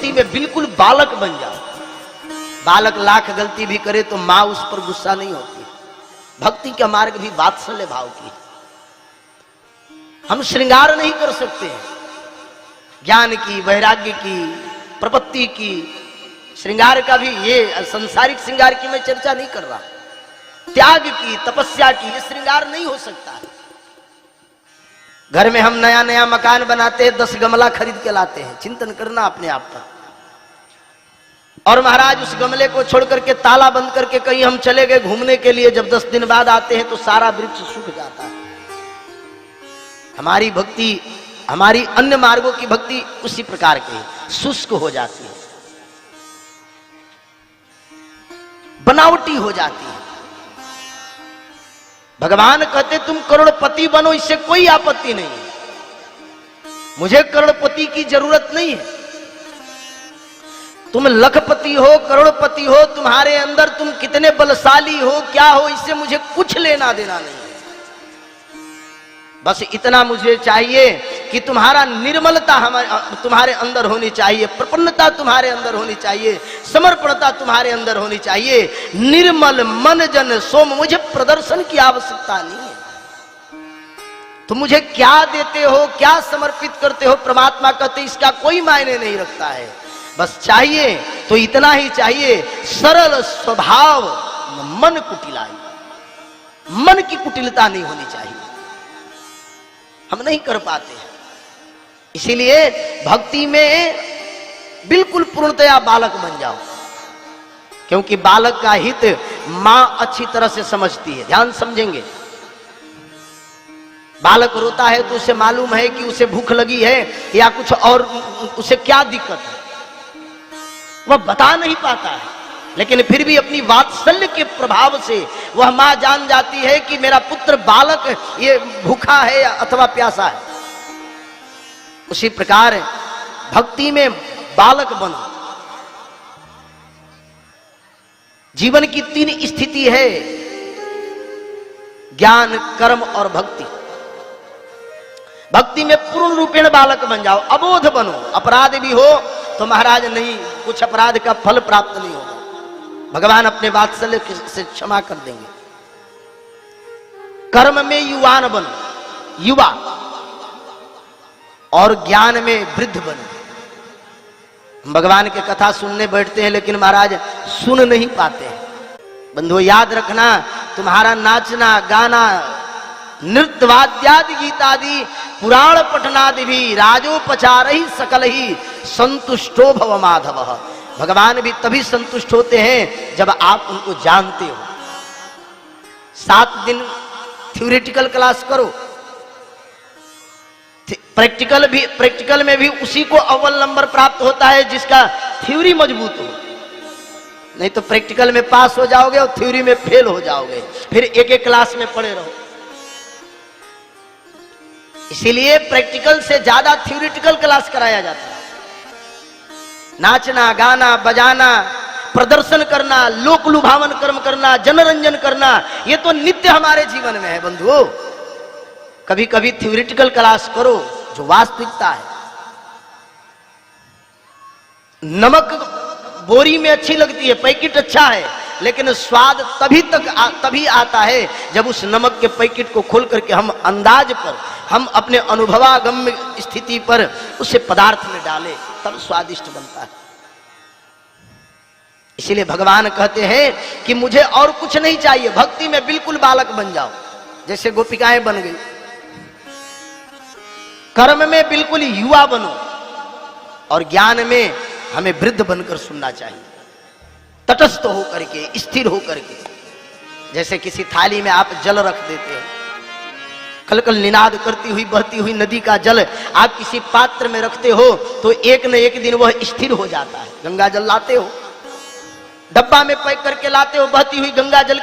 भक्ति में बिल्कुल बालक बन जाओ। बालक लाख गलती भी करे तो मां उस पर गुस्सा नहीं होती। भक्ति का मार्ग भी वात्सल्य भाव की। हम श्रृंगार नहीं कर सकते हैं, ज्ञान की, वैराग्य की, प्रपत्ति की, श्रृंगार का भी, ये संसारिक श्रृंगार की मैं चर्चा नहीं कर रहा, त्याग की, तपस्या की, ये श्रृंगार नहीं हो सकता है। घर में हम नया नया मकान बनाते हैं, 10 गमला खरीद के लाते हैं, चिंतन करना अपने आप पर। और महाराज उस गमले को छोड़ करके, ताला बंद करके कहीं हम चले गए घूमने के लिए, जब 10 दिन बाद आते हैं तो सारा वृक्ष सूख जाता है। हमारी भक्ति, हमारी अन्य मार्गों की भक्ति उसी प्रकार की शुष्क हो जाती है, बनावटी हो जाती है। भगवान कहते तुम करोड़पति बनो, इससे कोई आपत्ति नहीं है, मुझे करोड़पति की जरूरत नहीं है। तुम लखपति हो, करोड़पति हो, तुम्हारे अंदर तुम कितने बलशाली हो, क्या हो, इससे मुझे कुछ लेना देना नहीं है। बस इतना मुझे चाहिए कि तुम्हारा निर्मलता तुम्हारे अंदर होनी चाहिए, प्रपन्नता तुम्हारे अंदर होनी चाहिए, समर्पणता तुम्हारे अंदर होनी चाहिए। निर्मल मन जन सोम, मुझे प्रदर्शन की आवश्यकता नहीं है। तुम मुझे क्या देते हो, क्या समर्पित करते हो, परमात्मा कहते इसका कोई मायने नहीं रखता है। बस चाहिए तो इतना ही चाहिए, सरल स्वभाव, मन कुटिलाई, मन की कुटिलता नहीं होनी चाहिए। हम नहीं कर पाते हैं, इसीलिए भक्ति में बिल्कुल पूर्णतया बालक बन जाओ, क्योंकि बालक का हित मां अच्छी तरह से समझती है। ध्यान समझेंगे, बालक रोता है तो उसे मालूम है कि उसे भूख लगी है या कुछ और, उसे क्या दिक्कत है, वह बता नहीं पाता है, लेकिन फिर भी अपनी वात्सल्य के प्रभाव से वह मां जान जाती है कि मेरा पुत्र बालक ये भूखा है अथवा प्यासा है। उसी प्रकार भक्ति में बालक बनो। जीवन की 3 स्थिति है, ज्ञान, कर्म और भक्ति। भक्ति में पूर्ण रूपेण बालक बन जाओ, अबोध बनो। अपराध भी हो तो महाराज नहीं, कुछ अपराध का फल प्राप्त नहीं होगा, भगवान अपने वात्सल्य से क्षमा कर देंगे। कर्म में युवान बनो, युवा, और ज्ञान में वृद्ध बनो। हम भगवान की कथा सुनने बैठते हैं लेकिन महाराज सुन नहीं पाते हैं। बंधुओं याद रखना, तुम्हारा नाचना, गाना, नृत्य, वाद्यादि, गीतादि, पुराण पठनादि भी राजोपचार ही सकल ही संतुष्टो भव माधव। भगवान भी तभी संतुष्ट होते हैं जब आप उनको जानते हो। 7 दिन थ्योरेटिकल क्लास करो, प्रैक्टिकल में भी उसी को अव्वल नंबर प्राप्त होता है जिसका थ्योरी मजबूत हो। नहीं तो प्रैक्टिकल में पास हो जाओगे और थ्योरी में फेल हो जाओगे, फिर एक क्लास में पड़े रहो। इसीलिए प्रैक्टिकल से ज्यादा थ्योरेटिकल क्लास कराया जाता है। नाचना, गाना, बजाना, प्रदर्शन करना, लोक लुभावन कर्म करना, जनरंजन करना, ये तो नित्य हमारे जीवन में है बंधुओं। कभी कभी थ्योरेटिकल क्लास करो जो वास्तविकता है। नमक बोरी में अच्छी लगती है, पैकेट अच्छा है, लेकिन स्वाद तभी आता है जब उस नमक के पैकेट को खोल करके हम अंदाज पर, हम अपने अनुभवागम्य स्थिति पर उसे पदार्थ में डालें, तब स्वादिष्ट बनता है। इसीलिए भगवान कहते हैं कि मुझे और कुछ नहीं चाहिए, भक्ति में बिल्कुल बालक बन जाओ, जैसे गोपिकाएं बन गई। कर्म में बिल्कुल युवा बनो, और ज्ञान में हमें वृद्ध बनकर सुनना चाहिए, तटस्थ होकर के, स्थिर होकर के। जैसे किसी थाली में आप जल रख देते हैं, कलकल निनाद करती हुई बहती हुई नदी का जल आप किसी पात्र में रखते हो तो एक न एक दिन वह स्थिर हो जाता है। गंगा जल लाते हो, डब्बा में पैक करके लाते हो, बहती हुई गंगा जल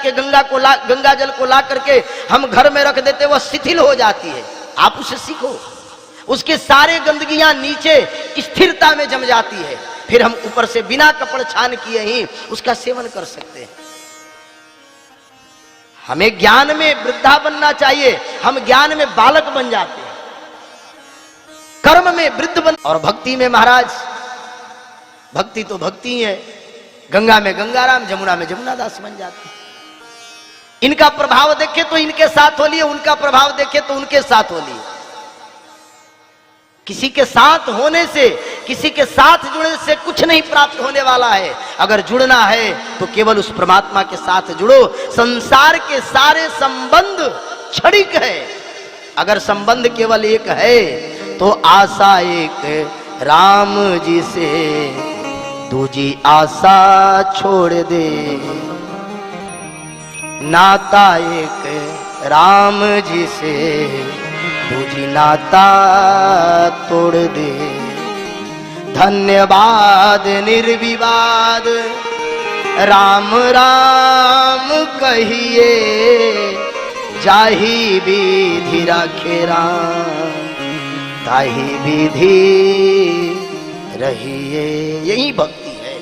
को ला करके हम घर में रख देते, वह शिथिल हो जाती है। आप उसे सीखो, उसके सारे गंदगियां नीचे स्थिरता में जम जाती है, फिर हम ऊपर से बिना कपड़ छान किए ही उसका सेवन कर सकते हैं। हमें ज्ञान में वृद्धा बनना चाहिए, हम ज्ञान में बालक बन जाते हैं, कर्म में वृद्ध बन, और भक्ति में महाराज भक्ति तो भक्ति ही है। गंगा में गंगाराम, जमुना में जमुनादास बन जाते हैं। इनका प्रभाव देखे तो इनके साथ हो लिए, उनका प्रभाव देखे तो उनके साथ हो लिए। किसी के साथ होने से, किसी के साथ जुड़ने से कुछ नहीं प्राप्त होने वाला है। अगर जुड़ना है तो केवल उस परमात्मा के साथ जुड़ो। संसार के सारे संबंध क्षणिक है। अगर संबंध केवल एक है तो आशा एक राम जी से, दूजी आशा छोड़ दे। नाता एक राम जी से, दूजी नाता तोड़ दे। धन्यवाद निर्विवाद राम राम कहिए, जाहि विधि राखे राम, ताहि विधि रहिए। यही भक्ति है।